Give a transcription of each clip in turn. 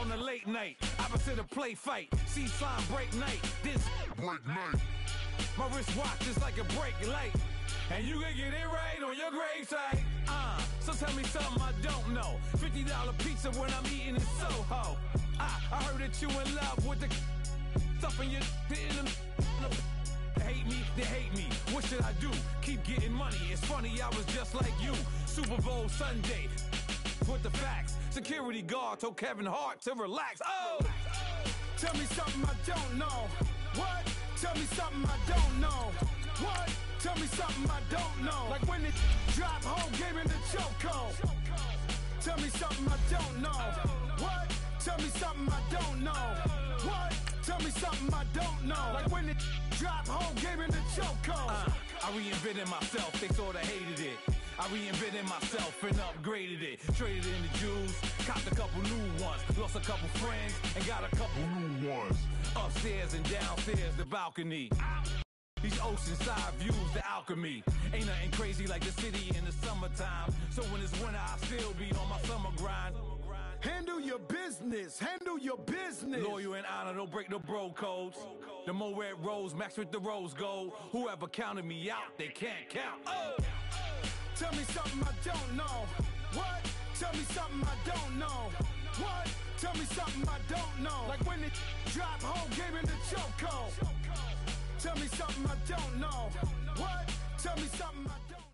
on the late night. Opposite of play fight. See sign break night. This break night. My wristwatch is like a brake light. And you can get it right on your gravesite. So tell me something I don't know. $50 pizza when I'm eating in Soho. I heard that you in love with the stuff in your hate me, they hate me. What should I do? Keep getting money. It's funny, I was just like you. Super Bowl Sunday. With the facts. Security guard told Kevin Hart to relax. Oh! Tell me something I don't know. What? Tell me something I don't know. What? Tell me something I don't know. Like when it drop home, gave me the chokehold. Tell me something I don't know. What? Tell me something I don't know. What? Tell me something I don't know. Like when it drop home, gave me the chokehold. I reinvented myself, they sorta hated it. I reinvented myself and upgraded it. Traded in the Jews, copped a couple new ones. Lost a couple friends and got a couple new ones. Upstairs and downstairs, the balcony. These oceanside views, the alchemy. Ain't nothing crazy like the city in the summertime. So when it's winter, I still be on my summer grind. Handle your business, handle your business. Loyal and honor, don't break no bro codes. The more red rose, max with the rose gold. Whoever counted me out, they can't count. Oh! Tell me something I don't know. What? Tell me something I don't know. What? Tell me something I don't know. Like when it drop home, gave me the chokehold. Tell me something I don't know. What? Tell me something I don't know.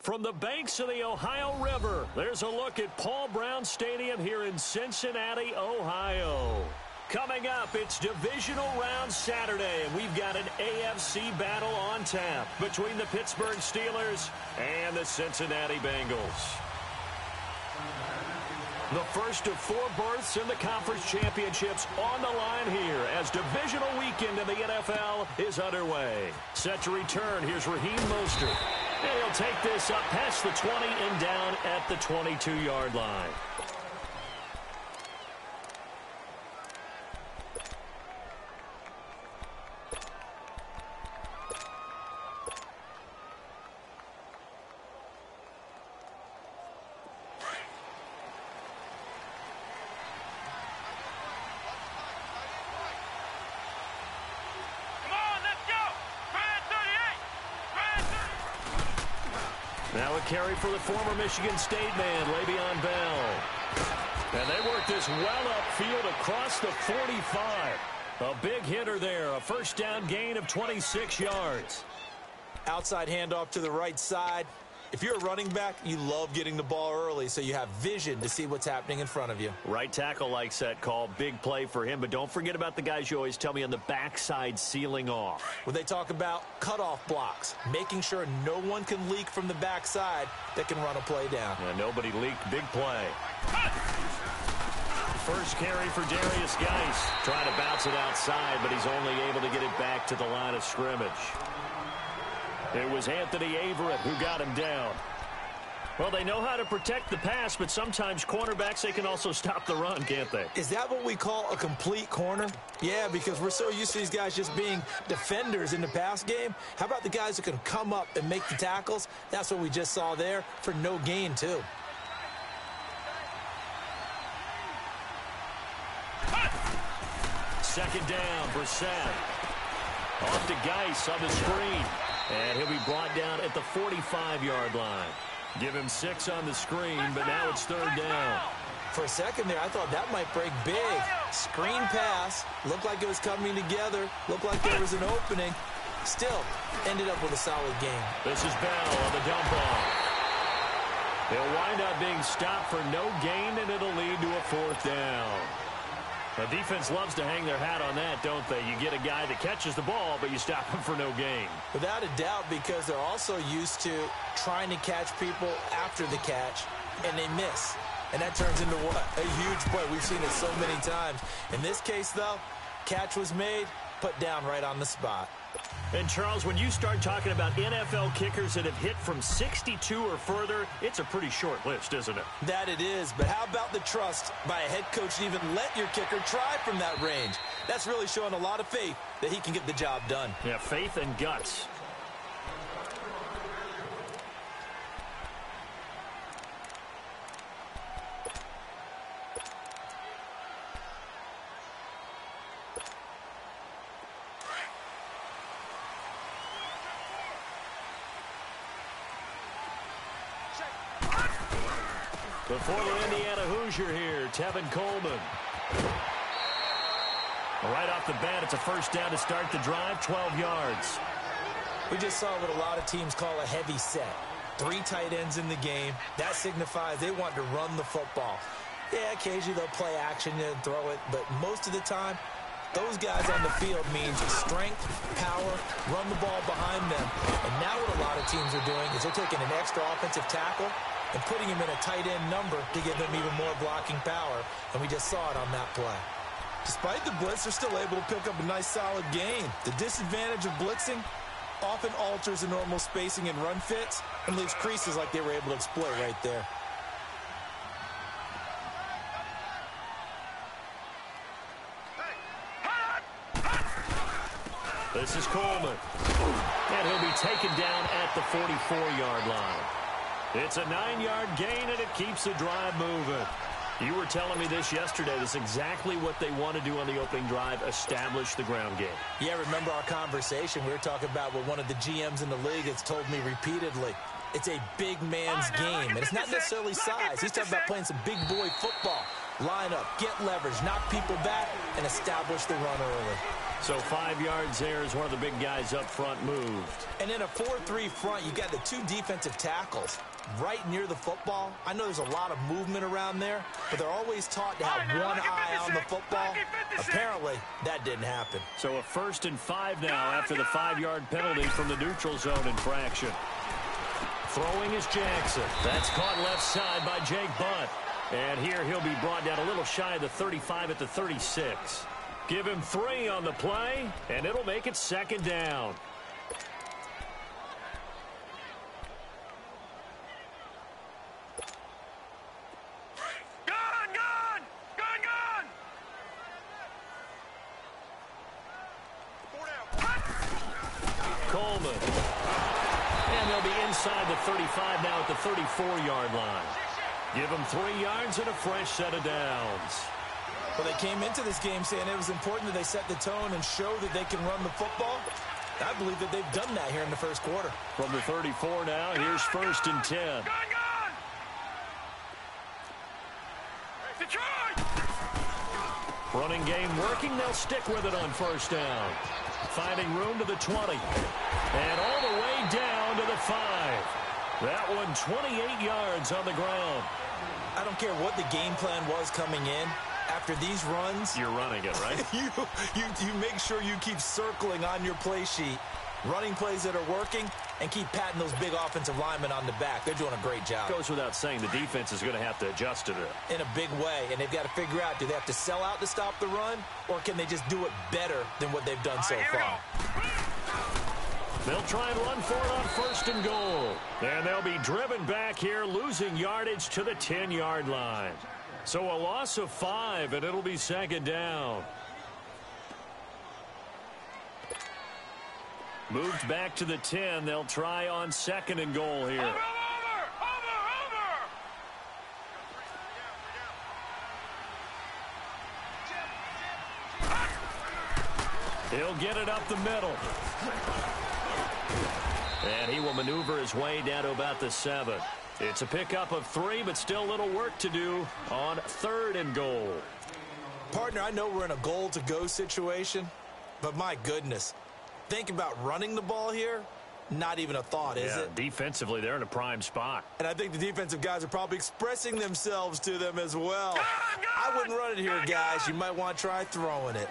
From the banks of the Ohio River, there's a look at Paul Brown Stadium here in Cincinnati, Ohio. Coming up, it's Divisional Round Saturday, and we've got an AFC battle on tap between the Pittsburgh Steelers and the Cincinnati Bengals. The first of 4 berths in the conference championships on the line here as divisional weekend in the NFL is underway. Set to return, here's Raheem Mostert. And he'll take this up past the 20 and down at the 22-yard line. Now a carry for the former Michigan State man, Le'Veon Bell. And they work this well upfield across the 45. A big hitter there, a first down gain of 26 yards. Outside handoff to the right side. If you're a running back, you love getting the ball early so you have vision to see what's happening in front of you. Right tackle likes that call. Big play for him. But don't forget about the guys you always tell me on the backside sealing off. When they talk about cutoff blocks, making sure no one can leak from the backside that can run a play down. Yeah, nobody leaked. Big play. First carry for Darius Geis. Trying to bounce it outside, but he's only able to get it back to the line of scrimmage. It was Anthony Averett who got him down. Well, they know how to protect the pass, but sometimes cornerbacks, they can also stop the run, can't they? Is that what we call a complete corner? Yeah, because we're so used to these guys just being defenders in the pass game. How about the guys who can come up and make the tackles? That's what we just saw there for no gain, too. Second down, Brissett. Off to Geis on the screen. And he'll be brought down at the 45-yard line. Give him 6 on the screen, but now it's third down. For a second there, I thought that might break big. Screen pass. Looked like it was coming together. Looked like there was an opening. Still, ended up with a solid game. This is Bell on the dump off. He'll wind up being stopped for no gain, and it'll lead to a 4th down. The defense loves to hang their hat on that, don't they? You get a guy that catches the ball, but you stop him for no gain. Without a doubt, because they're also used to trying to catch people after the catch, and they miss. And that turns into what? A huge play. We've seen it so many times. In this case, though, catch was made, put down right on the spot. And, Charles, when you start talking about NFL kickers that have hit from 62 or further, it's a pretty short list, isn't it? That it is, but how about the trust by a head coach to even let your kicker try from that range? That's really showing a lot of faith that he can get the job done. Yeah, faith and guts. The former Indiana Hoosier here, Tevin Coleman. Right off the bat, it's a first down to start the drive, 12 yards. We just saw what a lot of teams call a heavy set. 3 tight ends in the game. That signifies they want to run the football. Yeah, occasionally they'll play action and throw it, but most of the time, those guys on the field means strength, power, run the ball behind them. And now what a lot of teams are doing is they're taking an extra offensive tackle and putting him in a tight end number to give them even more blocking power. And we just saw it on that play. Despite the blitz, they're still able to pick up a nice solid gain. The disadvantage of blitzing often alters the normal spacing and run fits and leaves creases like they were able to exploit right there. This is Coleman. And he'll be taken down at the 44-yard line. It's a 9-yard gain, and it keeps the drive moving. You were telling me this yesterday. This is exactly what they want to do on the opening drive, establish the ground game. Yeah, remember our conversation? We were talking about what one of the GMs in the league has told me repeatedly. It's a big man's game, and it's not necessarily size. He's talking about playing some big boy football. Line up, get leverage, knock people back, and establish the run early. So 5 yards there as one of the big guys up front moved. And in a 4-3 front, you got the 2 defensive tackles right near the football. I know there's a lot of movement around there, but they're always taught to have one eye on the football. Apparently, that didn't happen. So a 1st and 5 now after the 5-yard penalty from the neutral zone infraction. Throwing is Jackson. That's caught left side by Jake Butt. And here he'll be brought down a little shy of the 35 at the 36. Give him 3 on the play, and it'll make it 2nd down. Coleman. And they'll be inside the 35 now at the 34-yard line. Give them 3 yards and a fresh set of downs. Well, they came into this game saying it was important that they set the tone and show that they can run the football. I believe that they've done that here in the first quarter. From the 34 now, here's 1st and 10. Running game working. They'll stick with it on 1st down. Finding room to the 20. And all the way down to the 5. That one 28 yards on the ground. I don't care what the game plan was coming in. After these runs, you're running it, right? you make sure you keep circling on your play sheet, running plays that are working, and keep patting those big offensive linemen on the back. They're doing a great job. Goes without saying the defense is going to have to adjust to it. In a big way, and they've got to figure out, do they have to sell out to stop the run, or can they just do it better than what they've done so far? They'll try and run for it on 1st and goal. And they'll be driven back here, losing yardage to the 10-yard line. So a loss of 5, and it'll be 2nd down. Moved back to the 10. They'll try on 2nd and goal here. Over. He'll get it up the middle. And he will maneuver his way down to about the 7. It's a pickup of 3, but still a little work to do on 3rd and goal. Partner, I know we're in a goal-to-go situation, but my goodness, think about running the ball here. Not even a thought, is it? Defensively, they're in a prime spot. And I think the defensive guys are probably expressing themselves to them as well. I wouldn't run it here, guys. You might want to try throwing it.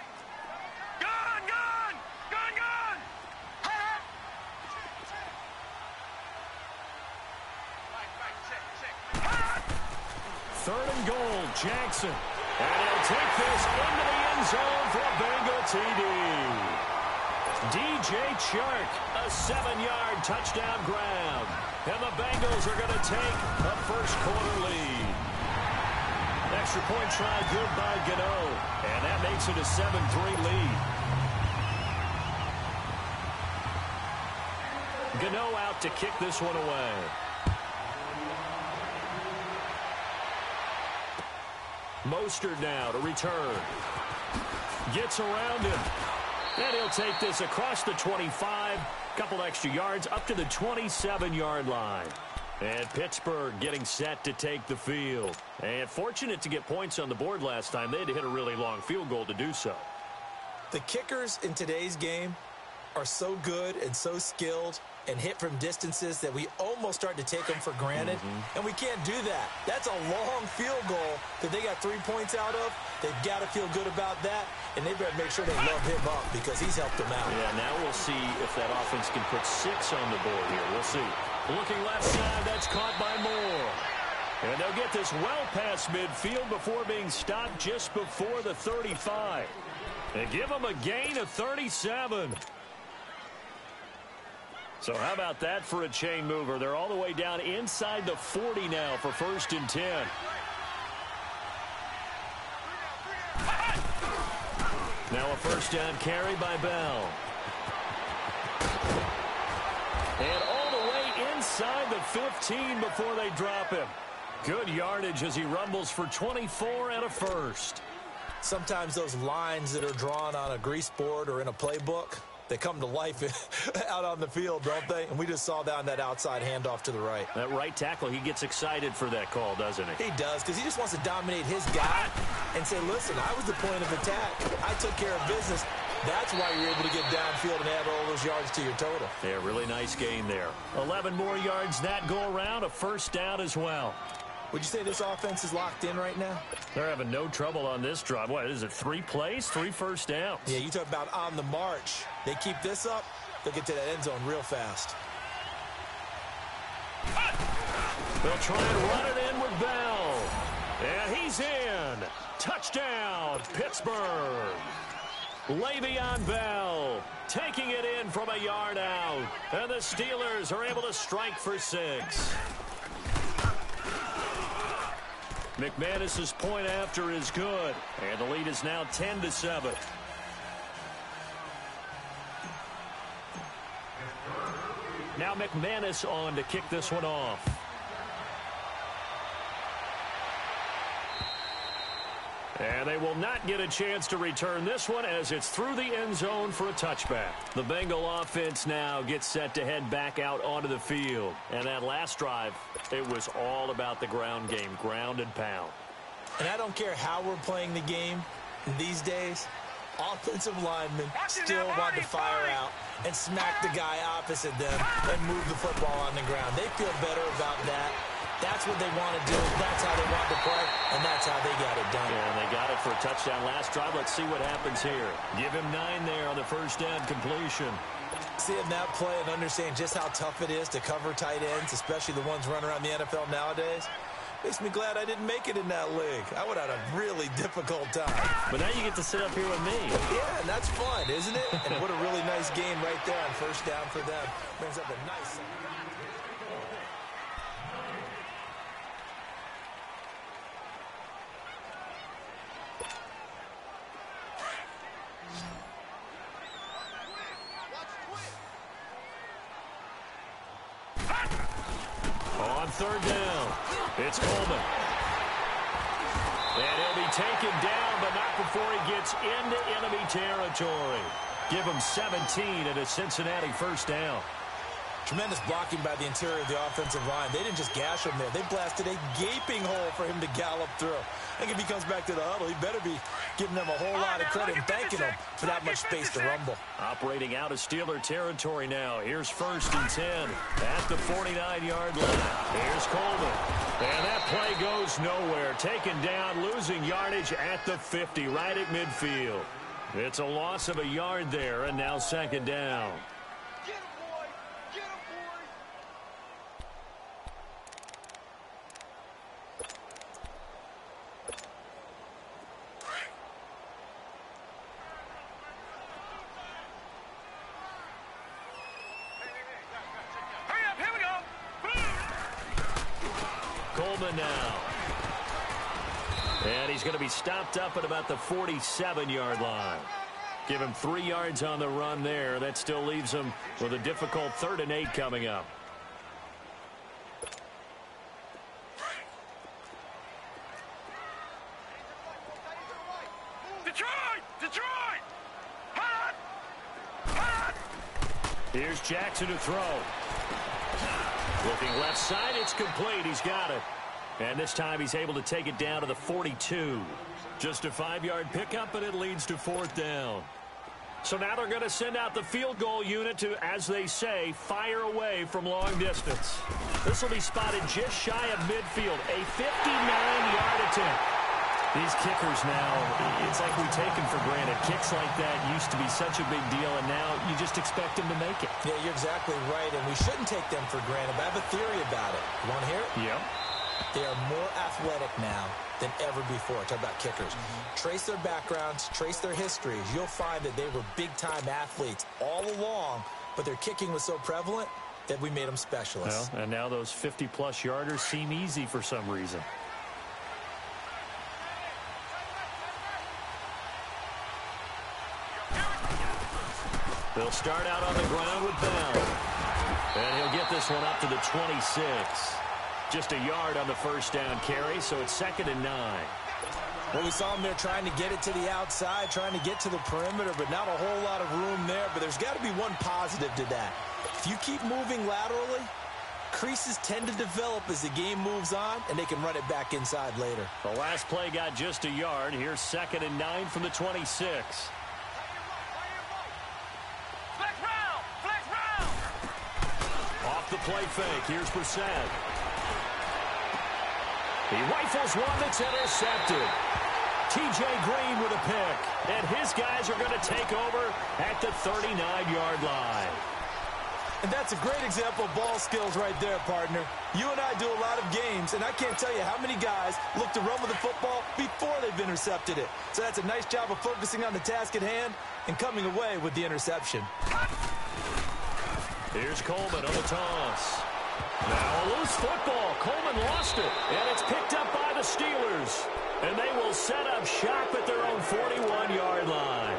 Third and goal, Jackson. And he'll take this into the end zone for a Bengal TD. DJ Chark, a 7-yard touchdown grab. And the Bengals are going to take a first-quarter lead. Extra point try good by Gano. And that makes it a 7-3 lead. Gano out to kick this one away. Mostert now to return. Gets around him. And he'll take this across the 25. Couple extra yards up to the 27-yard line. And Pittsburgh getting set to take the field. And fortunate to get points on the board last time. They had to hit a really long field goal to do so. The kickers in today's game are so good and so skilled and hit from distances that we almost start to take them for granted. And we can't do that. That's a long field goal that they got 3 points out of. They've got to feel good about that, and they better make sure they love him up because he's helped them out. Yeah, now we'll see if that offense can put 6 on the board here. We'll see. Looking left side, that's caught by Moore. And they'll get this well past midfield before being stopped just before the 35. And give them a gain of 37. So how about that for a chain mover? They're all the way down inside the 40 now for 1st and 10. Now a first down carry by Bell. And all the way inside the 15 before they drop him. Good yardage as he rumbles for 24 and a first. Sometimes those lines that are drawn on a grease board or in a playbook, they come to life out on the field, don't they? And we just saw that on that outside handoff to the right. That right tackle, he gets excited for that call, doesn't he? He does, because he just wants to dominate his guy and say, listen, I was the point of attack. I took care of business. That's why you're able to get downfield and add all those yards to your total. Yeah, really nice gain there. 11 more yards that go around, a first down as well. Would you say this offense is locked in right now? They're having no trouble on this drive. What is it, 3 plays, 3 first downs? Yeah, you talk about on the march. They keep this up, they'll get to that end zone real fast. They'll try and run it in with Bell. And he's in. Touchdown, Pittsburgh. Le'Veon Bell taking it in from a yard out. And the Steelers are able to strike for 6. McManus's point after is good. And the lead is now 10-7. Now McManus on to kick this one off. And they will not get a chance to return this one as it's through the end zone for a touchback. The Bengal offense now gets set to head back out onto the field. And that last drive, it was all about the ground game, ground and pound. And I don't care how we're playing the game these days, offensive linemen still want to fire out and smack the guy opposite them and move the football on the ground. They feel better about that. That's what they want to do. That's how they want to play, and that's how they got it done. Yeah, and they got it for a touchdown last drive. Let's see what happens here. Give him 9 there on the first down completion. Seeing that play and understand just how tough it is to cover tight ends, especially the ones running around the NFL nowadays, makes me glad I didn't make it in that league. I would have had a really difficult time. But now you get to sit up here with me. Yeah, and that's fun, isn't it? And what a really nice game right there on first down for them. Brings up a nice... On third down, it's Coleman. And he'll be taken down, but not before he gets into enemy territory. Give him 17 at a Cincinnati first down. Tremendous blocking by the interior of the offensive line. They didn't just gash him there. They blasted a gaping hole for him to gallop through. I think if he comes back to the huddle, he better be giving them a whole lot of credit and thanking them for that much space to rumble. Operating out of Steeler territory now. Here's 1st and 10 at the 49-yard line. Here's Coleman. And that play goes nowhere. Taken down, losing yardage at the 50, right at midfield. It's a loss of a yard there, and now 2nd down. Coleman now. And he's going to be stopped up at about the 47-yard line. Give him 3 yards on the run there. That still leaves him with a difficult 3rd and 8 coming up. Detroit! Hot! Here's Jackson to throw. Looking left side, it's complete. He's got it. And this time he's able to take it down to the 42. Just a 5-yard pickup, and it leads to 4th down. So now they're going to send out the field goal unit to, as they say, fire away from long distance. This will be spotted just shy of midfield. A 59-yard attempt. These kickers now, it's like we take them for granted. Kicks like that used to be such a big deal, and now you just expect them to make it. Yeah, you're exactly right, and we shouldn't take them for granted. But I have a theory about it. You want to hear it? Yep. They are more athletic now than ever before. Talk about kickers. Trace their backgrounds, trace their histories. You'll find that they were big-time athletes all along, but their kicking was so prevalent that we made them specialists. Well, and now those 50-plus yarders seem easy for some reason. They'll start out on the ground with Bell. And he'll get this one up to the 26. Just a yard on the first down carry, so it's 2nd and 9. Well, we saw him there trying to get it to the outside, trying to get to the perimeter, but not a whole lot of room there. But there's got to be one positive to that. If you keep moving laterally, creases tend to develop as the game moves on, and they can run it back inside later. The last play got just a yard. Here's 2nd and 9 from the 26. Off the play fake. Here's Brissett. He rifles one that's intercepted. T.J. Green with a pick. And his guys are going to take over at the 39-yard line. And that's a great example of ball skills right there, partner. You and I do a lot of games, and I can't tell you how many guys look to run with the football before they've intercepted it. So that's a nice job of focusing on the task at hand and coming away with the interception. Here's Coleman on the toss. Now a loose football. Coleman lost it, and it's picked up by the Steelers. And they will set up shop at their own 41-yard line.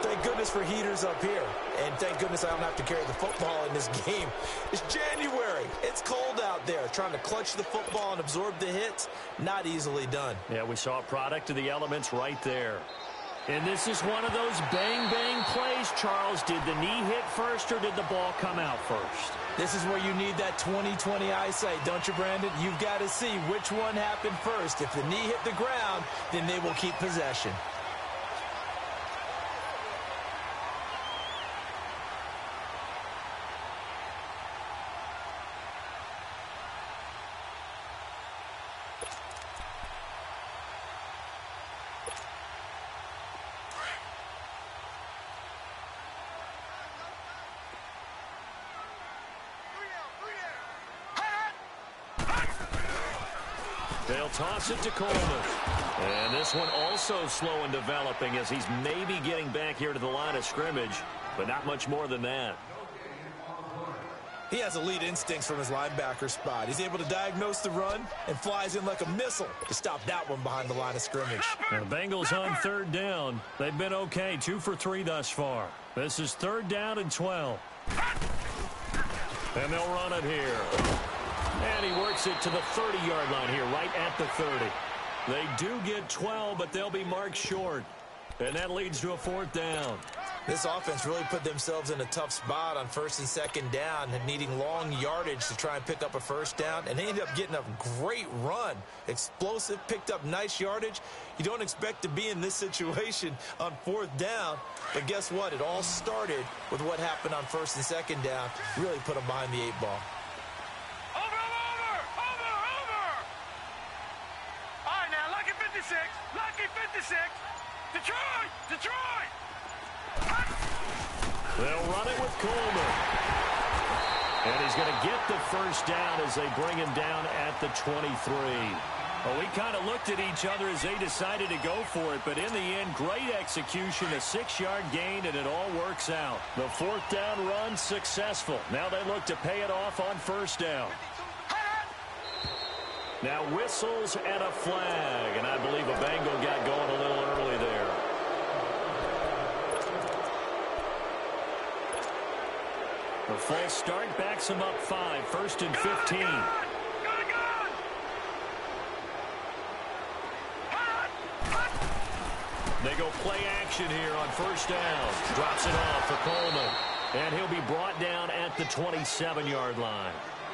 Thank goodness for heaters up here. And thank goodness I don't have to carry the football in this game. It's January. It's cold out there. Trying to clutch the football and absorb the hits, not easily done. Yeah, we saw a product of the elements right there. And this is one of those bang-bang plays, Charles. Did the knee hit first or did the ball come out first? This is where you need that 20/20 eyesight, don't you, Brandon? You've got to see which one happened first. If the knee hit the ground, then they will keep possession. They'll toss it to Coleman. And this one also slow in developing as he's maybe getting back here to the line of scrimmage, but not much more than that. He has elite instincts from his linebacker spot. He's able to diagnose the run and flies in like a missile to stop that one behind the line of scrimmage. And the Bengals on 3rd down. They've been okay, 2 for 3 thus far. This is 3rd down and 12. And they'll run it here. And he works it to the 30-yard line here, right at the 30. They do get 12, but they'll be marked short. And that leads to a 4th down. This offense really put themselves in a tough spot on 1st and 2nd down and needing long yardage to try and pick up a 1st down. And they ended up getting a great run. Explosive, picked up nice yardage. You don't expect to be in this situation on 4th down. But guess what? It all started with what happened on 1st and 2nd down. Really put them behind the 8 ball. Lucky 56. Detroit. They'll run it with Coleman. And he's going to get the 1st down as they bring him down at the 23. Well, we kind of looked at each other as they decided to go for it, but in the end, great execution, a 6-yard gain, and it all works out. The 4th down run successful. Now they look to pay it off on 1st down. Now whistles and a flag, and I believe a Bengal got going a little early there. The false start backs him up 5, 1st and 15. They go play action here on 1st down. Drops it off for Coleman. And he'll be brought down at the 27-yard line.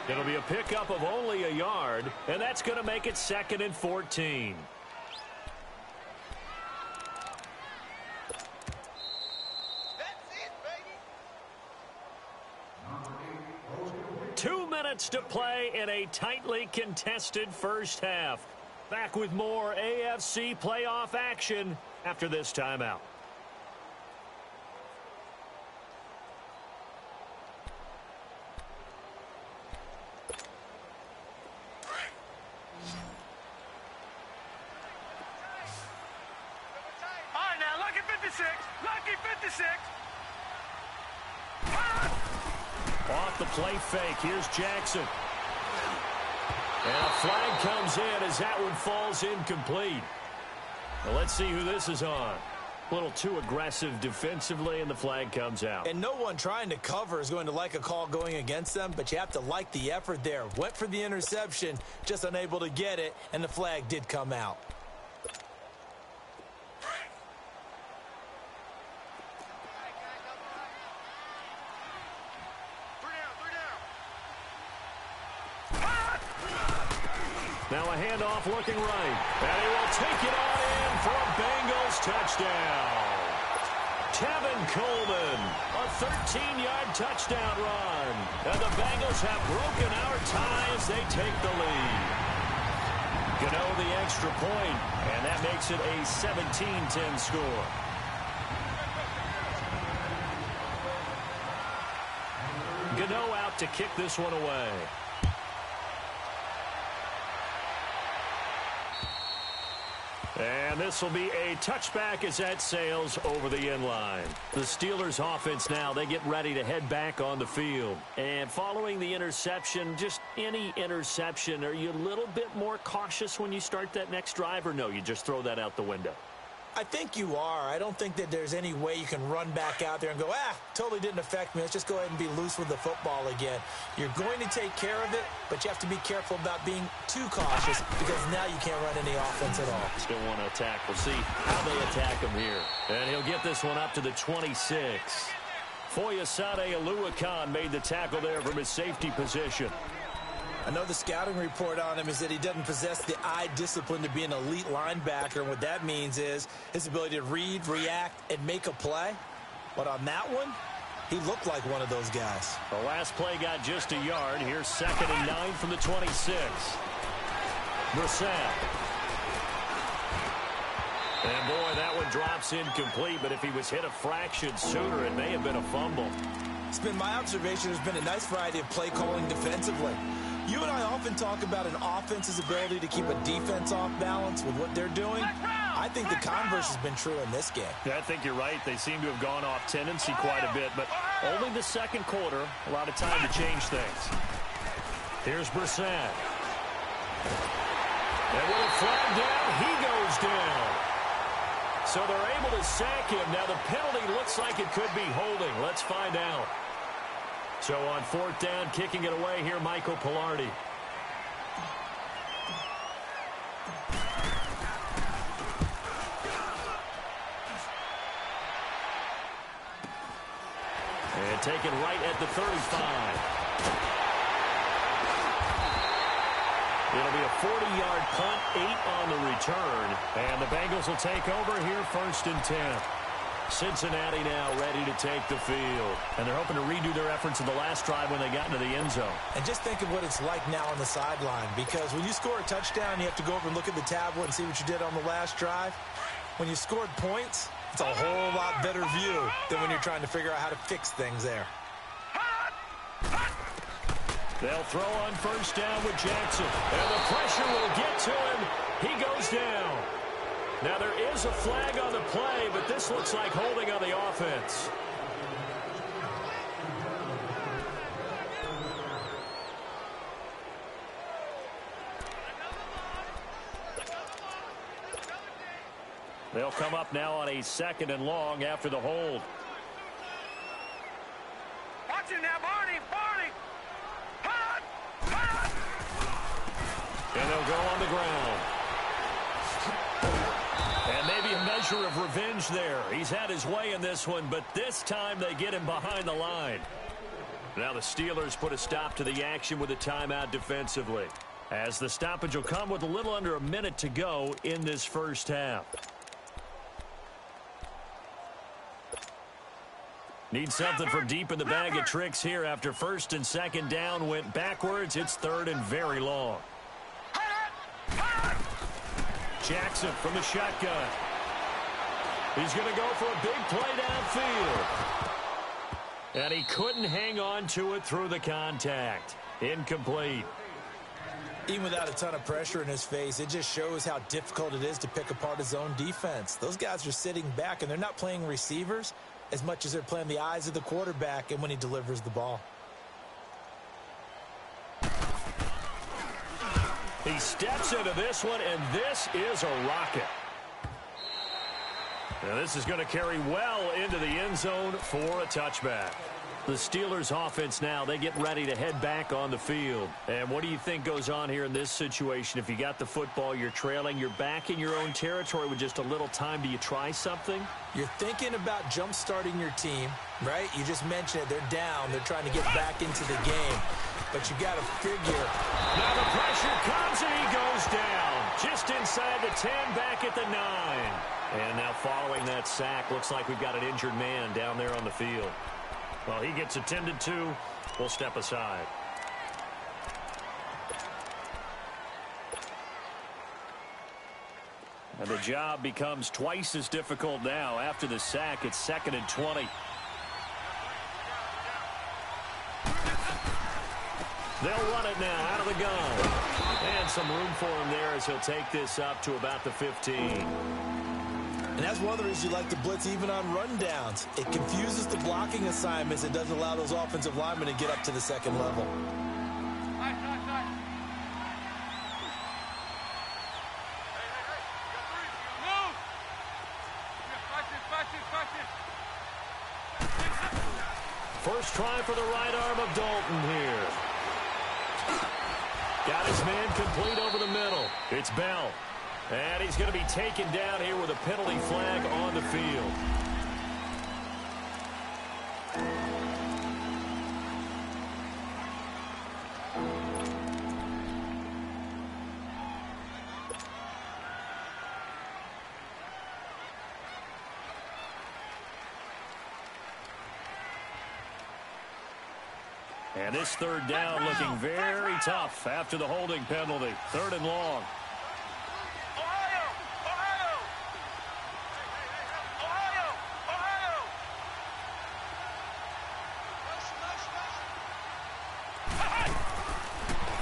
It'll be a pickup of only a yard, and that's going to make it 2nd and 14. That's it, baby. 2 minutes to play in a tightly contested first half. Back with more AFC playoff action after this timeout. All right, now, lucky 56. Lucky 56. Off the play fake. Here's Jackson. And a flag comes in as that one falls incomplete. Well, let's see who this is on. A little too aggressive defensively, and the flag comes out. And no one trying to cover is going to like a call going against them, but you have to like the effort there. Went for the interception, just unable to get it, and the flag did come out. Now a handoff looking right. And he will take it on in for a Bengals touchdown. Tevin Coleman, a 13-yard touchdown run. And the Bengals have broken our tie as they take the lead. Gano the extra point, and that makes it a 17-10 score. Gano out to kick this one away. And this will be a touchback as that sails over the end line. The Steelers offense now, they get ready to head back on the field. And following the interception, just any interception, are you a little bit more cautious when you start that next drive, or no, you just throw that out the window? I think you are. I don't think that there's any way you can run back out there and go, totally didn't affect me. Let's just go ahead and be loose with the football again. You're going to take care of it, but you have to be careful about being too cautious because now you can't run any offense at all. Still want to attack. We'll see how they attack him here. And he'll get this one up to the 26. Foyesade Aluakan made the tackle there from his safety position. I know the scouting report on him is that he doesn't possess the eye discipline to be an elite linebacker. And what that means is his ability to read, react, and make a play. But on that one, he looked like one of those guys. The last play got just a yard. Here's 2nd and 9 from the 26. Brissett. And boy, that one drops incomplete. But if he was hit a fraction sooner, it may have been a fumble. It's been my observation there's been a nice variety of play calling defensively. You and I often talk about an offense's ability to keep a defense off balance with what they're doing. I think the converse has been true in this game. Yeah, I think you're right. They seem to have gone off tendency quite a bit, but only the second quarter, a lot of time to change things. Here's Brissett. And with a flag down, he goes down. So they're able to sack him. Now the penalty looks like it could be holding. Let's find out. So on 4th down, kicking it away here, Michael Pilardi. And taken right at the 35. It'll be a 40-yard punt, 8 on the return. And the Bengals will take over here, 1st and 10. Cincinnati now ready to take the field. And they're hoping to redo their efforts in the last drive when they got into the end zone. And just think of what it's like now on the sideline, because when you score a touchdown, you have to go over and look at the tablet and see what you did on the last drive. When you scored points, it's a whole lot better view than when you're trying to figure out how to fix things there. They'll throw on 1st down with Jackson. And the pressure will get to him. He goes down. Now, there is a flag on the play, but this looks like holding on the offense. They'll come up now on a 2nd and long after the hold. Watch it now, Barney. Barney. Hot. Hot. And they'll go on the ground. And maybe a measure of revenge there. He's had his way in this one, but this time they get him behind the line. Now the Steelers put a stop to the action with a timeout defensively, as the stoppage will come with a little under a minute to go in this first half. Need something from deep in the bag of tricks here after first and second down went backwards. It's third and very long. Jackson from the shotgun. He's going to go for a big play downfield. And he couldn't hang on to it through the contact. Incomplete. Even without a ton of pressure in his face, it just shows how difficult it is to pick apart his own defense. Those guys are sitting back, and they're not playing receivers as much as they're playing the eyes of the quarterback and when he delivers the ball. He steps into this one, and this is a rocket. Now this is going to carry well into the end zone for a touchback. The Steelers offense now, they get ready to head back on the field. And what do you think goes on here in this situation? If you got the football, you're trailing, you're back in your own territory with just a little time. Do you try something? You're thinking about jump-starting your team, right? You just mentioned it. They're down. They're trying to get back into the game. But you got to figure. Now the pressure comes, and he goes down. Just inside the 10, back at the 9. And now following that sack, looks like we've got an injured man down there on the field. Well, he gets attended to. We'll step aside. And the job becomes twice as difficult now. After the sack, it's 2nd and 20. They'll run it now out of the gun. And some room for him there as he'll take this up to about the 15. And that's one of the reasons you like to blitz even on rundowns. It confuses the blocking assignments. It doesn't allow those offensive linemen to get up to the second level. First try for the right arm of Dalton here. Got his man complete over the middle. It's Bell. And he's going to be taken down here with a penalty flag on the field. And this third down looking very tough after the holding penalty. 3rd and long.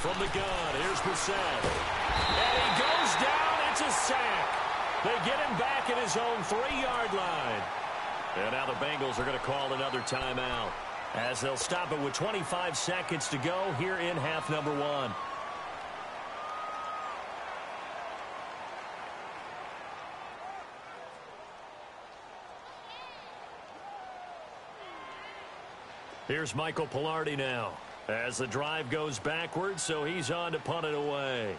From the gun, here's Brissett. And he goes down. It's a sack. They get him back at his own 3-yard line. And now the Bengals are going to call another timeout, as they'll stop it with 25 seconds to go here in half number 1. Here's Michael Pilardi now, as the drive goes backwards, so he's on to punt it away.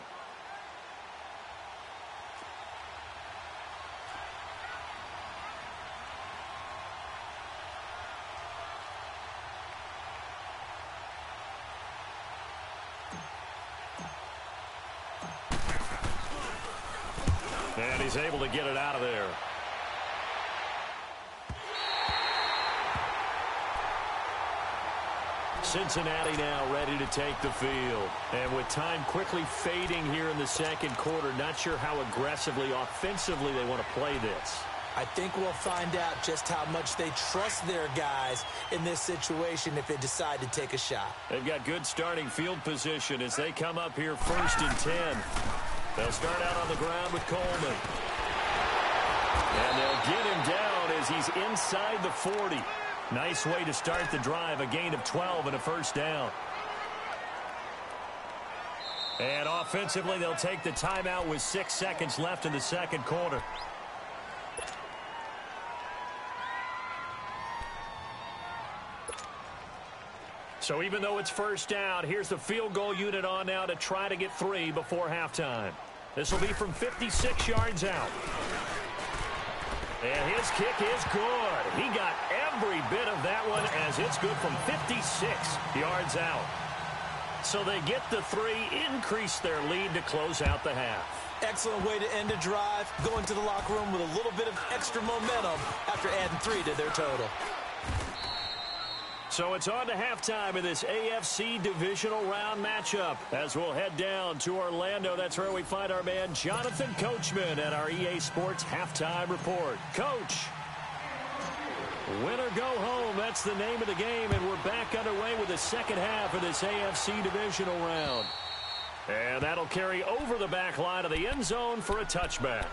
And he's able to get it out of there. Cincinnati now ready to take the field. And with time quickly fading here in the second quarter, not sure how aggressively, offensively they want to play this. I think we'll find out just how much they trust their guys in this situation if they decide to take a shot. They've got good starting field position as they come up here 1st and 10. They'll start out on the ground with Coleman. And they'll get him down as he's inside the 40. Nice way to start the drive, a gain of 12 and a first down. And offensively, they'll take the timeout with 6 seconds left in the second quarter. So even though it's first down, here's the field goal unit on now to try to get 3 before halftime. This will be from 56 yards out. And his kick is good. He got every bit of that one as it's good from 56 yards out. So they get the 3, increase their lead to close out the half. Excellent way to end a drive, going to the locker room with a little bit of extra momentum after adding 3 to their total. So it's on to halftime in this AFC divisional round matchup as we'll head down to Orlando. That's where we find our man Jonathan Coachman at our EA Sports Halftime Report. Coach, win or go home, that's the name of the game, and we're back underway with the second half of this AFC divisional round. And that'll carry over the back line of the end zone for a touchback.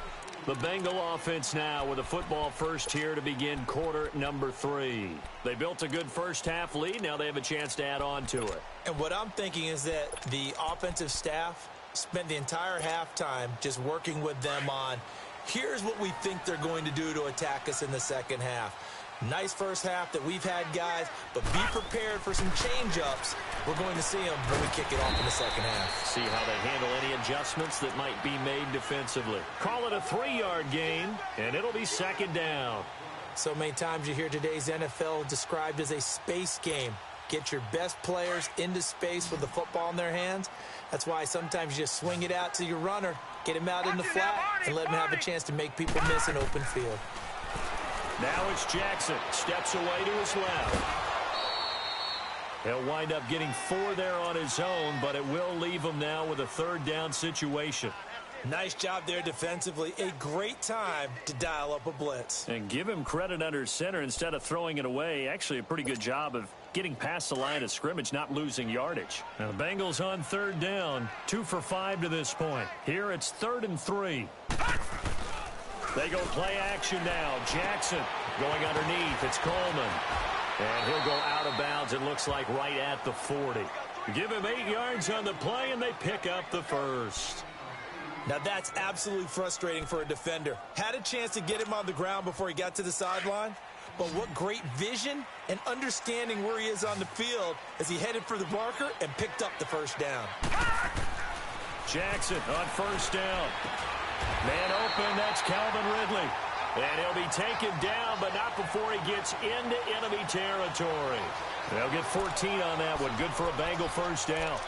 The Bengal offense now with a football first here to begin quarter number 3. They built a good first half lead. Now they have a chance to add on to it. And what I'm thinking is that the offensive staff spent the entire halftime just working with them on, here's what we think they're going to do to attack us in the second half. Nice first half that we've had, guys, but be prepared for some change-ups. We're going to see them when we kick it off in the second half. See how they handle any adjustments that might be made defensively. Call it a 3-yard gain, and it'll be second down. So many times you hear today's NFL described as a space game. Get your best players into space with the football in their hands. That's why sometimes you just swing it out to your runner, get him out in the flat, and let him have a chance to make people miss an open field. Now it's Jackson. Steps away to his left. He'll wind up getting 4 there on his own, but it will leave him now with a third down situation. Nice job there defensively. A great time to dial up a blitz. And give him credit under center instead of throwing it away. Actually a pretty good job of getting past the line of scrimmage, not losing yardage. Now the Bengals on third down. 2 for 5 to this point. Here it's 3rd and 3. They go play action now. Jackson going underneath. It's Coleman. And he'll go out of bounds, it looks like, right at the 40. Give him 8 yards on the play, and they pick up the first. Now that's absolutely frustrating for a defender. Had a chance to get him on the ground before he got to the sideline. But what great vision and understanding where he is on the field as he headed for the marker and picked up the first down. Jackson on first down. Man open, that's Calvin Ridley. And he'll be taken down, but not before he gets into enemy territory. They'll get 14 on that one. Good for a Bengal first down.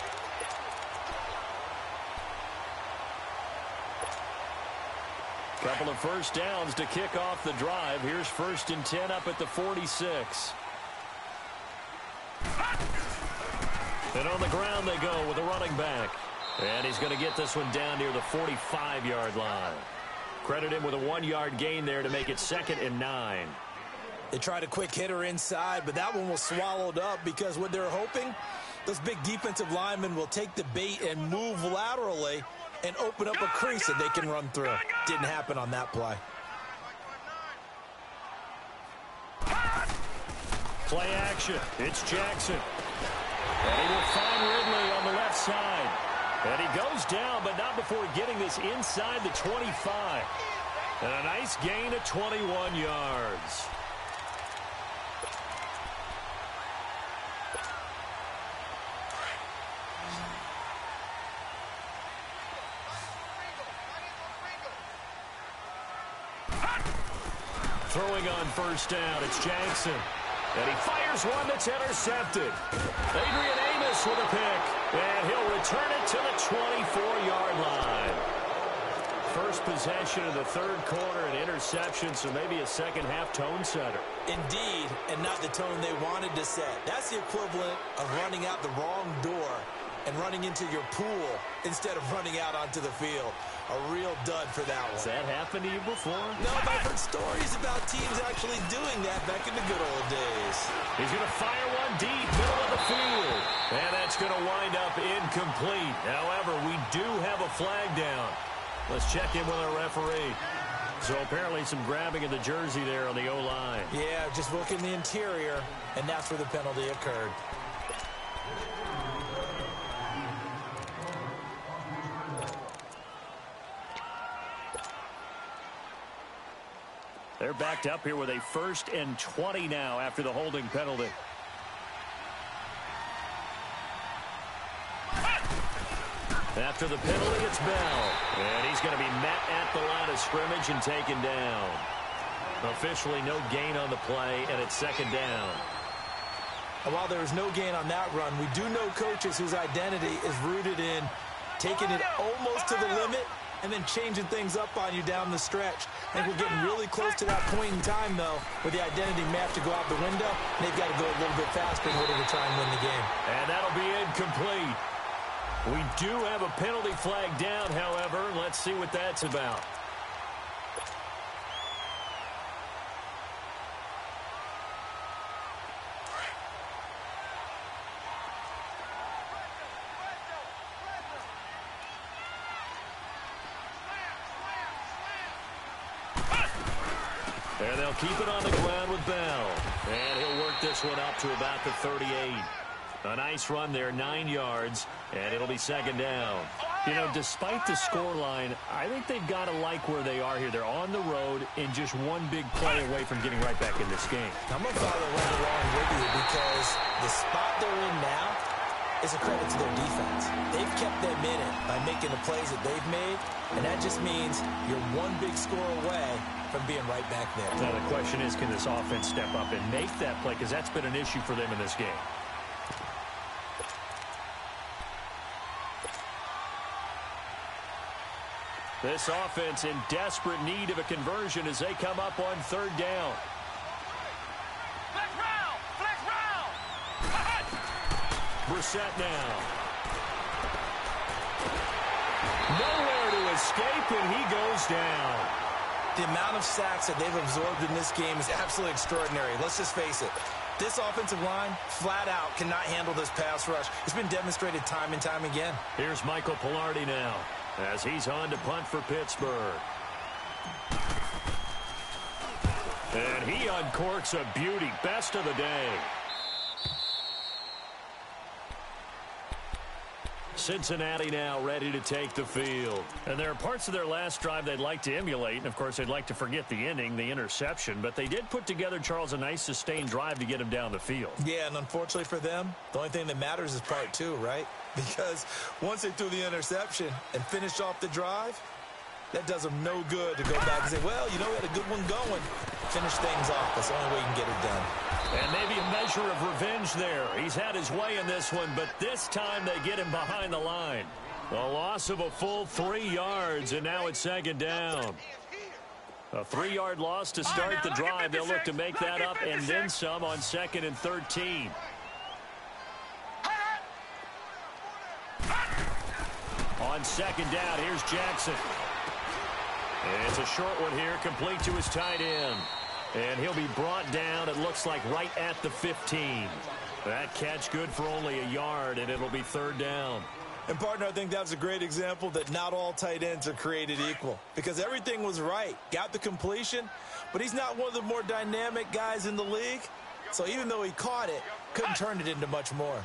Couple of first downs to kick off the drive. Here's 1st and 10 up at the 46. And on the ground they go with a running back. And he's going to get this one down near the 45-yard line. Credit him with a 1-yard gain there to make it 2nd and 9. They tried a quick hitter inside, but that one was swallowed up because what they're hoping, those big defensive linemen will take the bait and move laterally and open up a crease that they can run through. Didn't happen on that play. Play action. It's Jackson. And he will find Ridley on the left side. And he goes down, but not before getting this inside the 25. And a nice gain of 21 yards. Throwing on first down, it's Jackson. And he fires one that's intercepted. Adrian Amos with a pick. And he'll return it to the 24-yard line. First possession of the third quarter, an interception, so maybe a second-half tone setter. Indeed, and not the tone they wanted to set. That's the equivalent of running out the wrong door and running into your pool instead of running out onto the field. A real dud for that one. Has that happened to you before? No, but I've heard stories about teams actually doing that back in the good old days. He's going to fire one deep, middle of the field. And that's going to wind up incomplete. However, we do have a flag down. Let's check in with our referee. So apparently some grabbing of the jersey there on the O-line. Yeah, just looking the interior, and that's where the penalty occurred. They're backed up here with a 1st and 20 now after the holding penalty. After the penalty, it's Bell. And he's going to be met at the line of scrimmage and taken down. Officially no gain on the play, and it's second down. And while there is no gain on that run, we do know coaches whose identity is rooted in taking it almost to the limit and then changing things up on you down the stretch. I think we're getting really close to that point in time, though, where the identity may have to go out the window, and they've got to go a little bit faster in order to try and win the game. And that'll be incomplete. We do have a penalty flag down, however. Let's see what that's about. And they'll keep it on the ground with Bell. And he'll work this one up to about the 38. A nice run there, 9 yards, and it'll be second down. You know, despite the scoreline, I think they've got to like where they are here. They're on the road and just one big play away from getting right back in this game. I'm going to follow right along with you because the spot they're in now is a credit to their defense. They've kept them in it by making the plays that they've made, and that just means you're one big score away from being right back there. Now the question is, can this offense step up and make that play? Because that's been an issue for them in this game. This offense in desperate need of a conversion as they come up on third down. Flex round! Flex round! Brissett now. Nowhere to escape, and he goes down. The amount of sacks that they've absorbed in this game is absolutely extraordinary. Let's just face it. This offensive line, flat out, cannot handle this pass rush. It's been demonstrated time and time again. Here's Michael Pilardi now as he's on to punt for Pittsburgh. And he uncorks a beauty. Best of the day. Cincinnati now ready to take the field. And there are parts of their last drive they'd like to emulate. And, of course, they'd like to forget the ending, the interception. But they did put together, Charles, a nice sustained drive to get him down the field. Yeah, and unfortunately for them, the only thing that matters is part two, right? Because once they threw the interception and finished off the drive, that does them no good to go back and say, well, you know, we had a good one going. Finish things off. That's the only way you can get it done. And maybe a measure of revenge there. He's had his way in this one, but this time they get him behind the line. A loss of a full 3 yards, and now it's second down. A 3-yard loss to start the drive. They'll look to make that up and then some on 2nd and 13. On second down, here's Jackson. And it's a short one here, complete to his tight end. And he'll be brought down, it looks like, right at the 15. That catch good for only a yard, and it'll be third down. And, partner, I think that's a great example that not all tight ends are created equal. Because everything was right. Got the completion, but he's not one of the more dynamic guys in the league. So even though he caught it, couldn't turn it into much more.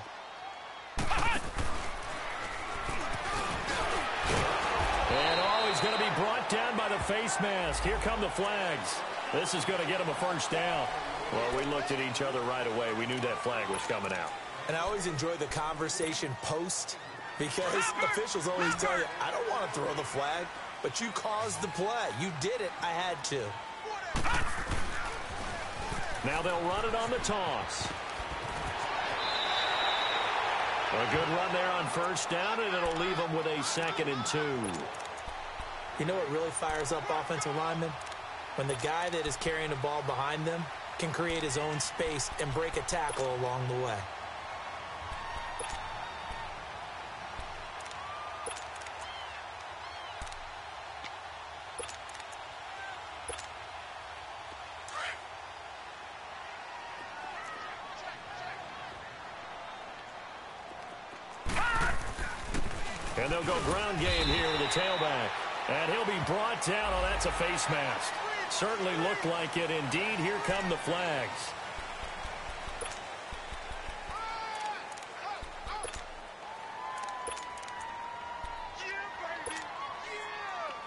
And he's going to be brought down by the face mask. Here come the flags. This is going to get him a first down. Well, we looked at each other right away. We knew that flag was coming out. And I always enjoy the conversation post because officials always tell you, I don't want to throw the flag, but you caused the play. You did it. I had to. Now they'll run it on the toss. A good run there on first down, and it'll leave them with a 2nd and 2. You know what really fires up offensive linemen? When the guy that is carrying the ball behind them can create his own space and break a tackle along the way. And they'll go ground game here with the tailback. And he'll be brought down. Oh, that's a face mask. Certainly looked like it. Indeed, here come the flags.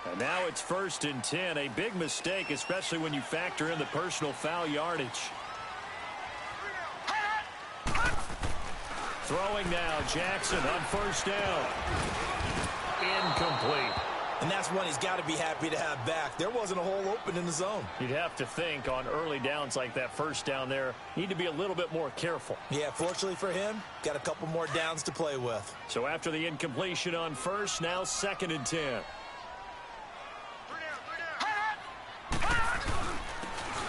And now it's 1st and 10. A big mistake, especially when you factor in the personal foul yardage. Throwing now, Jackson on first down. Incomplete. And that's one he's got to be happy to have back. There wasn't a hole open in the zone. You'd have to think on early downs like that first down there, need to be a little bit more careful. Yeah, fortunately for him, got a couple more downs to play with. So after the incompletion on first, now 2nd and 10.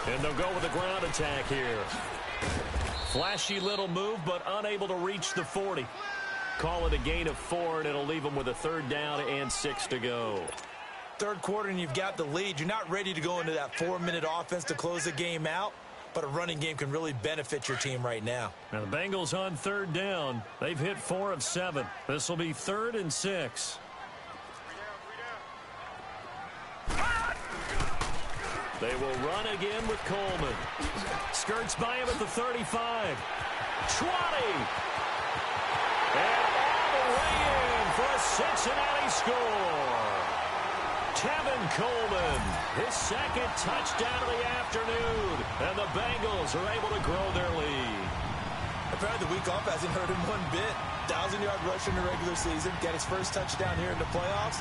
And they'll go with a ground attack here. Flashy little move, but unable to reach the 40. Call it a gain of 4, and it'll leave them with a 3rd down and 6 to go. Third quarter, and you've got the lead. You're not ready to go into that 4-minute offense to close the game out, but a running game can really benefit your team right now. Now the Bengals on 3rd down. They've hit 4 of 7. This will be 3rd and 6. They will run again with Coleman. Skirts by him at the 35. 20. And all the way in for a Cincinnati score. Tevin Coleman, his 2nd touchdown of the afternoon. And the Bengals are able to grow their lead. Apparently the week off hasn't hurt him one bit. 1,000-yard rush in the regular season. Got his first touchdown here in the playoffs.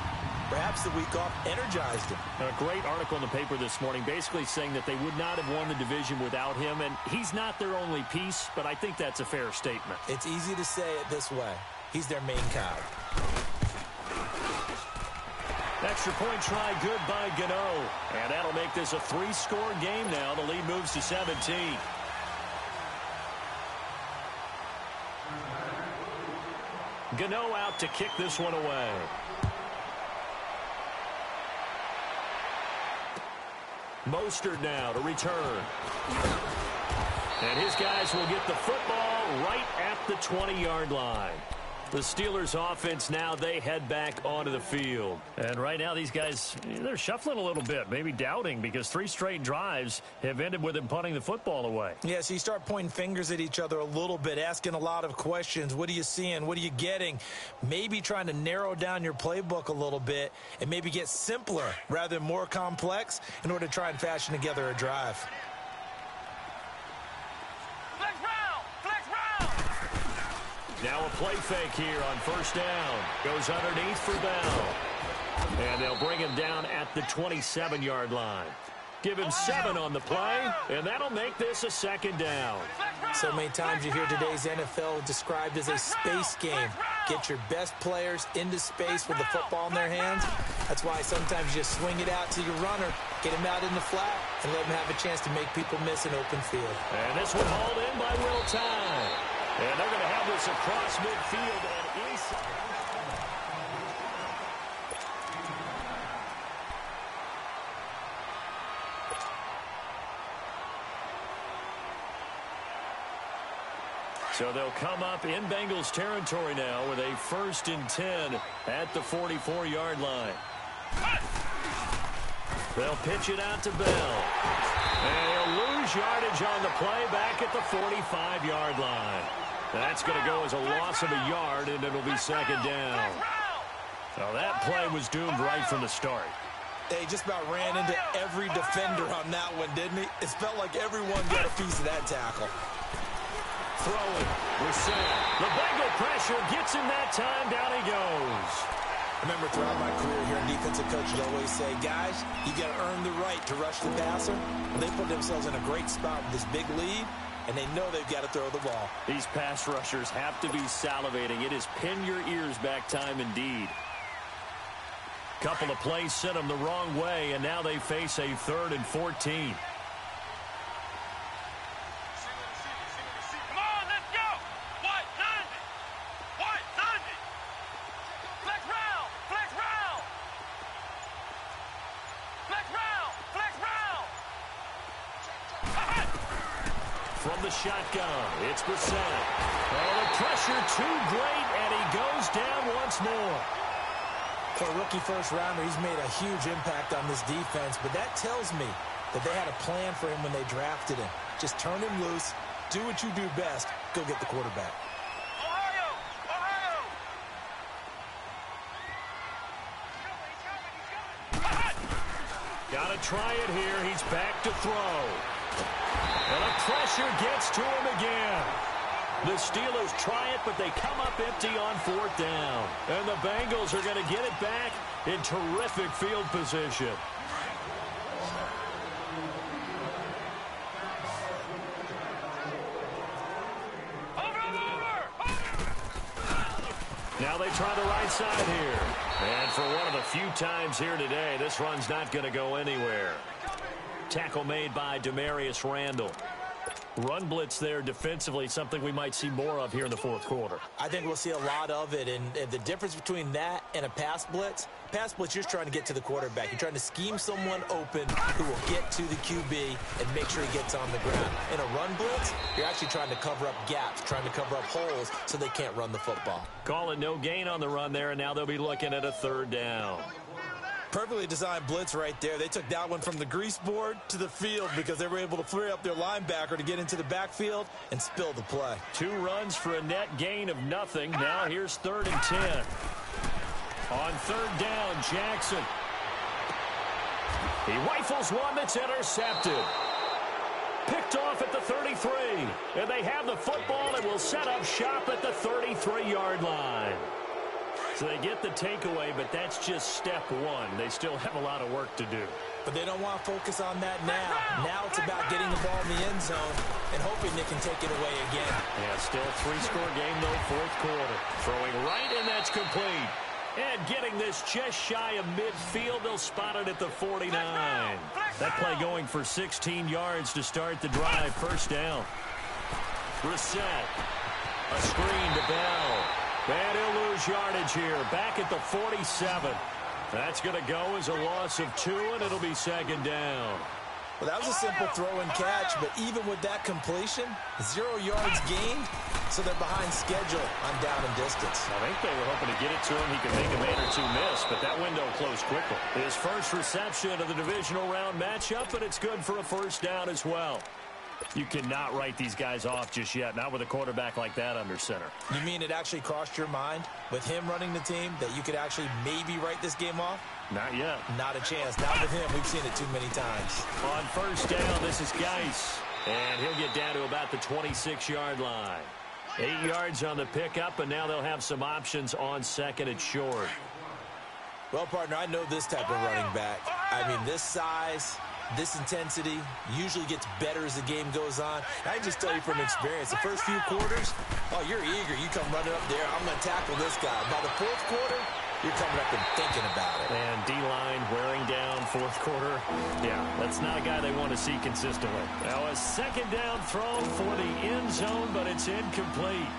Perhaps the week off energized him. A great article in the paper this morning basically saying that they would not have won the division without him, and he's not their only piece, but I think that's a fair statement. It's easy to say it this way. He's their main cow. Extra point try good by Gano, and that'll make this a 3-score game now. The lead moves to 17. Gano out to kick this one away. Mostert now to return. And his guys will get the football right at the 20-yard line. The Steelers offense now, they head back onto the field. And right now these guys, they're shuffling a little bit, maybe doubting, because 3 straight drives have ended with them punting the football away. Yeah, so you start pointing fingers at each other a little bit, asking a lot of questions. What are you seeing? What are you getting? Maybe trying to narrow down your playbook a little bit and maybe get simpler rather than more complex in order to try and fashion together a drive. Now a play fake here on 1st down. Goes underneath for Bell. And they'll bring him down at the 27-yard line. Give him 7 on the play, and that'll make this a 2nd down. So many times you hear today's NFL described as a space game. Get your best players into space with the football in their hands. That's why sometimes you just swing it out to your runner, get him out in the flat, and let him have a chance to make people miss an open field. And this one hauled in by Will Tye. And they're going to have this across midfield and inside. So they'll come up in Bengals territory now with a 1st and 10 at the 44-yard line. They'll pitch it out to Bell. And he'll lose yardage on the play back at the 45-yard line. That's going to go as a loss of a yard, and it'll be 2nd down. So that play was doomed right from the start. He just about ran into every defender on that one, didn't he? It felt like everyone got a piece of that tackle. Throwing. Brissett. The Bengal pressure gets him that time. Down he goes. Remember, throughout my career here, defensive coaches always say, guys, you got to earn the right to rush the passer. And they put themselves in a great spot with this big lead, and they know they've got to throw the ball. These pass rushers have to be salivating. It is pin your ears back time indeed. Couple of plays sent them the wrong way, and now they face a 3rd and 14. From the shotgun, it's Brissett. Oh, the pressure too great, and he goes down once more. For a rookie first-rounder, he's made a huge impact on this defense, but that tells me that they had a plan for him when they drafted him. Just turn him loose, do what you do best, go get the quarterback. Got to try it here. He's back to throw. And the pressure gets to him again. The Steelers try it, but they come up empty on 4th down. And the Bengals are going to get it back in terrific field position. Now they try the right side here. And for one of the few times here today, this run's not going to go anywhere. Tackle made by Demarius Randall. Run blitz there defensively, something we might see more of here in the fourth quarter. I think we'll see a lot of it, and the difference between that and a pass blitz, you're just trying to get to the quarterback. You're trying to scheme someone open who will get to the QB and make sure he gets on the ground. In a run blitz, you're actually trying to cover up gaps, trying to cover up holes so they can't run the football. Call it no gain on the run there, and now they'll be looking at a third down. Perfectly designed blitz right there. They took that one from the grease board to the field because they were able to free up their linebacker to get into the backfield and spill the play. 2 runs for a net gain of nothing. Now here's 3rd and 10. On 3rd down, Jackson. He rifles one that's intercepted. Picked off at the 33. And they have the football and will set up shop at the 33-yard line. So they get the takeaway, but that's just step one. They still have a lot of work to do. But they don't want to focus on that now. Now it's about getting the ball in the end zone and hoping they can take it away again. Yeah, still a 3-score game, though, fourth quarter. Throwing right, and that's complete. And getting this just shy of midfield, they'll spot it at the 49. That play going for 16 yards to start the drive. First down. Brissett. A screen to Bell. And he'll lose yardage here. Back at the 47. That's going to go as a loss of 2, and it'll be 2nd down. Well, that was a simple throw and catch, but even with that completion, 0 yards gained, so they're behind schedule on down and distance. I think they were hoping to get it to him. He could make a man or 2 miss, but that window closed quickly. His first reception of the divisional round matchup, and it's good for a first down as well. You cannot write these guys off just yet, not with a quarterback like that under center. You mean it actually crossed your mind with him running the team that you could actually maybe write this game off? Not yet. Not a chance. Not with him. We've seen it too many times. On first down, this is Geis. And he'll get down to about the 26-yard line. 8 yards on the pickup, and now they'll have some options on second and short. Well, partner, I know this type of running back. I mean, this size, this intensity usually gets better as the game goes on. I can just tell you from experience, the first few quarters, oh, you're eager. You come running up there. I'm going to tackle this guy. By the fourth quarter, you're coming up and thinking about it. And D-line wearing down fourth quarter. Yeah, that's not a guy they want to see consistently. Now a second down throw for the end zone, but it's incomplete.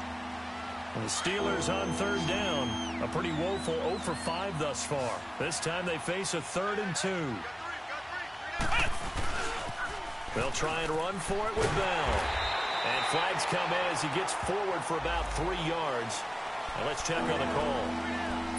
The Steelers on third down. A pretty woeful 0 for 5 thus far. This time they face a 3rd and 2. They'll try and run for it with Bell. And flags come in as he gets forward for about 3 yards. Now let's check on the call.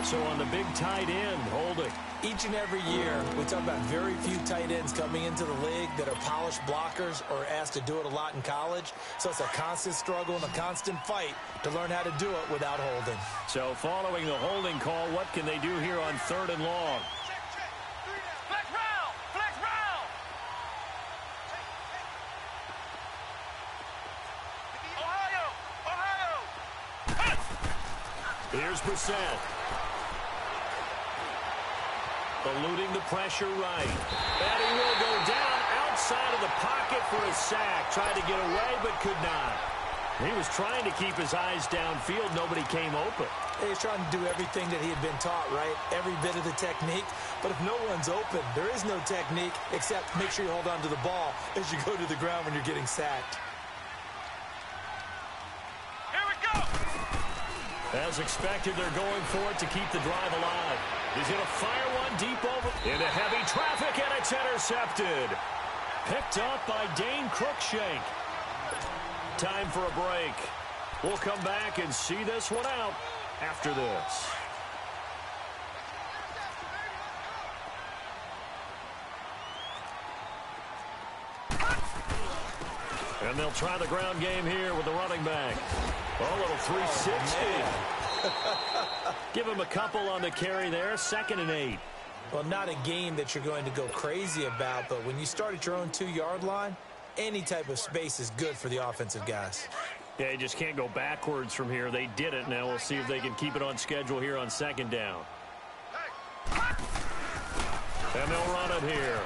So on the big tight end, holding. Each and every year, we talk about very few tight ends coming into the league that are polished blockers or asked to do it a lot in college. So it's a constant struggle and a constant fight to learn how to do it without holding. So following the holding call, what can they do here on 3rd and long? Flex round! Flex round! Ohio! Here's Brissett. Eluding the pressure right. And he will go down outside of the pocket for a sack. Tried to get away, but could not. He was trying to keep his eyes downfield. Nobody came open. He was trying to do everything that he had been taught, right? Every bit of the technique. But if no one's open, there is no technique except make sure you hold on to the ball as you go to the ground when you're getting sacked. Here we go! As expected, they're going for it to keep the drive alive. He's going to fire one deep over into heavy traffic, and it's intercepted. Picked up by Dane Cruikshank. Time for a break. We'll come back and see this one out after this. And they'll try the ground game here with the running back. Oh, a little 360. Give him a couple on the carry there. 2nd and 8. Well, not a game that you're going to go crazy about, but when you start at your own 2-yard line, any type of space is good for the offensive guys. Yeah, you just can't go backwards from here. They did it. Now we'll see if they can keep it on schedule here on 2nd down. Hey! And they'll run it here.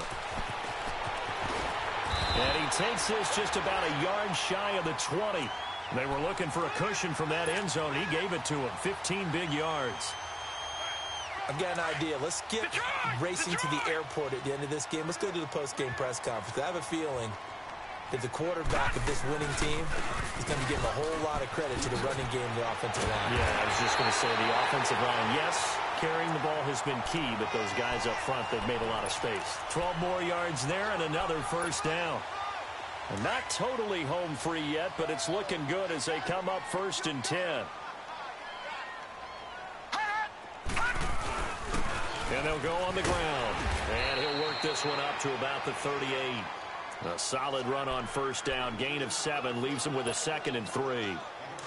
And he takes this just about a yard shy of the 20. They were looking for a cushion from that end zone. He gave it to him. 15 big yards. I've got an idea. Let's get racing to the airport at the end of this game. Let's go to the post-game press conference. I have a feeling that the quarterback of this winning team is going to give a whole lot of credit to the running game and the offensive line. Yeah, I was just going to say the offensive line, yes, carrying the ball has been key, but those guys up front, they've made a lot of space. 12 more yards there and another first down. And not totally home free yet, but it's looking good as they come up 1st and 10. And they'll go on the ground. And he'll work this one up to about the 38. A solid run on first down. Gain of 7 leaves him with a 2nd and 3. I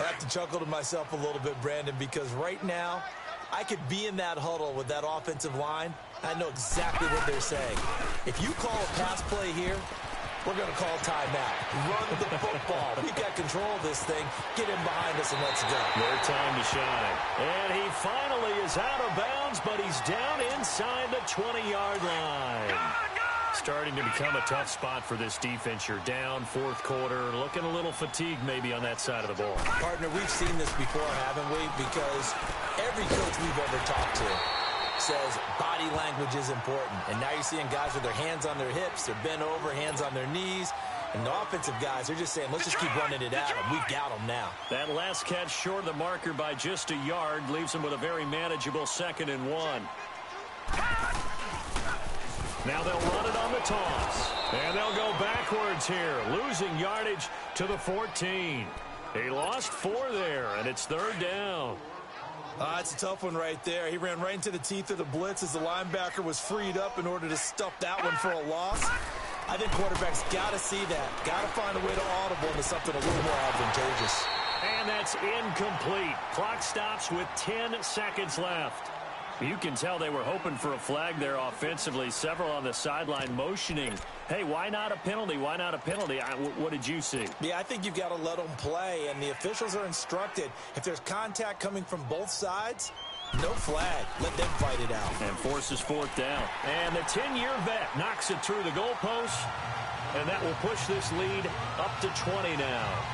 have to chuckle to myself a little bit, Brandon, because right now I could be in that huddle with that offensive line. I know exactly what they're saying. If you call a pass play here, we're going to call timeout. Run the football. We've got control of this thing. Get him behind us and let's go. Their time to shine. And he finally is out of bounds, but he's down inside the 20-yard line. Starting to become a tough spot for this defense. You're down 4th quarter, looking a little fatigued maybe on that side of the ball. Partner, we've seen this before, haven't we? Because every coach we've ever talked to says body language is important. And now you're seeing guys with their hands on their hips, they're bent over, hands on their knees. And the offensive guys, they're just saying, let's just keep running it at them. We've got them now. That last catch short of the marker by just a yard leaves him with a very manageable 2nd and 1. Now they'll run it on the toss. And they'll go backwards here, losing yardage to the 14. He lost 4 there, and it's 3rd down. It's a tough one right there. He ran right into the teeth of the blitz as the linebacker was freed up in order to stuff that one for a loss. I think quarterbacks got to see that. Got to find a way to audible into something a little more advantageous. And that's incomplete. Clock stops with 10 seconds left. You can tell they were hoping for a flag there offensively. Several on the sideline motioning. Hey, why not a penalty? Why not a penalty? What did you see? Yeah, I think you've got to let them play, and the officials are instructed. If there's contact coming from both sides, no flag. Let them fight it out. And forces 4th down. And the 10-year vet knocks it through the goalpost, and that will push this lead up to 20 now.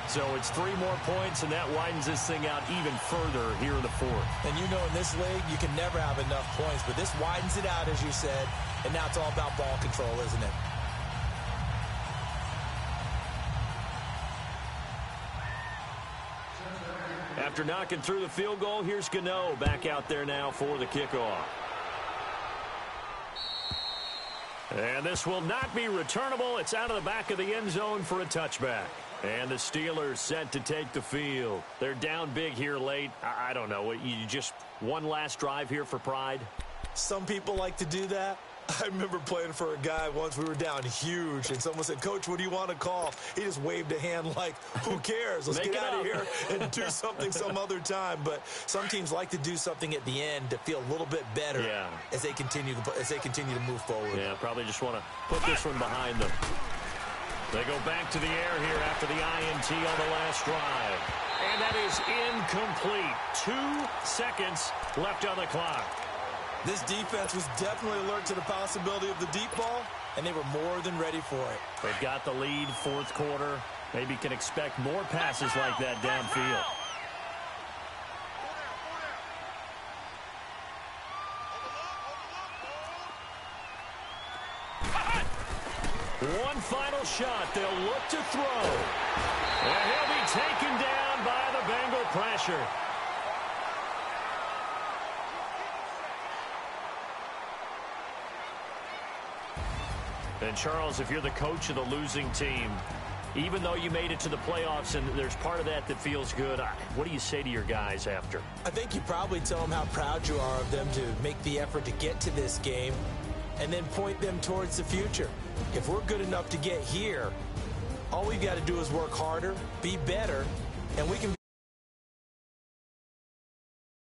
So it's 3 more points, and that widens this thing out even further here in the 4th. And you know in this league, you can never have enough points, but this widens it out, as you said, and now it's all about ball control, isn't it? After knocking through the field goal, here's Gano back out there now for the kickoff. And this will not be returnable. It's out of the back of the end zone for a touchback. And the Steelers set to take the field. They're down big here late. I don't know. You just one last drive here for pride? Some people like to do that. I remember playing for a guy once. We were down huge, and someone said, Coach, what do you want to call? He just waved a hand like, who cares? Let's get out of here and do something some other time. But some teams like to do something at the end to feel a little bit better as they continue to move forward. Yeah, probably just want to put this one behind them. They go back to the air here after the INT on the last drive. And that is incomplete. 2 seconds left on the clock. This defense was definitely alert to the possibility of the deep ball, and they were more than ready for it. They've got the lead, 4th quarter. Maybe can expect more passes like that downfield. One final shot. They'll look to throw. And he'll be taken down by the Bengal pressure. And, Charles, if you're the coach of the losing team, even though you made it to the playoffs and there's part of that that feels good, what do you say to your guys after? I think you probably tell them how proud you are of them to make the effort to get to this game and then point them towards the future. If we're good enough to get here, all we've got to do is work harder, be better, and we can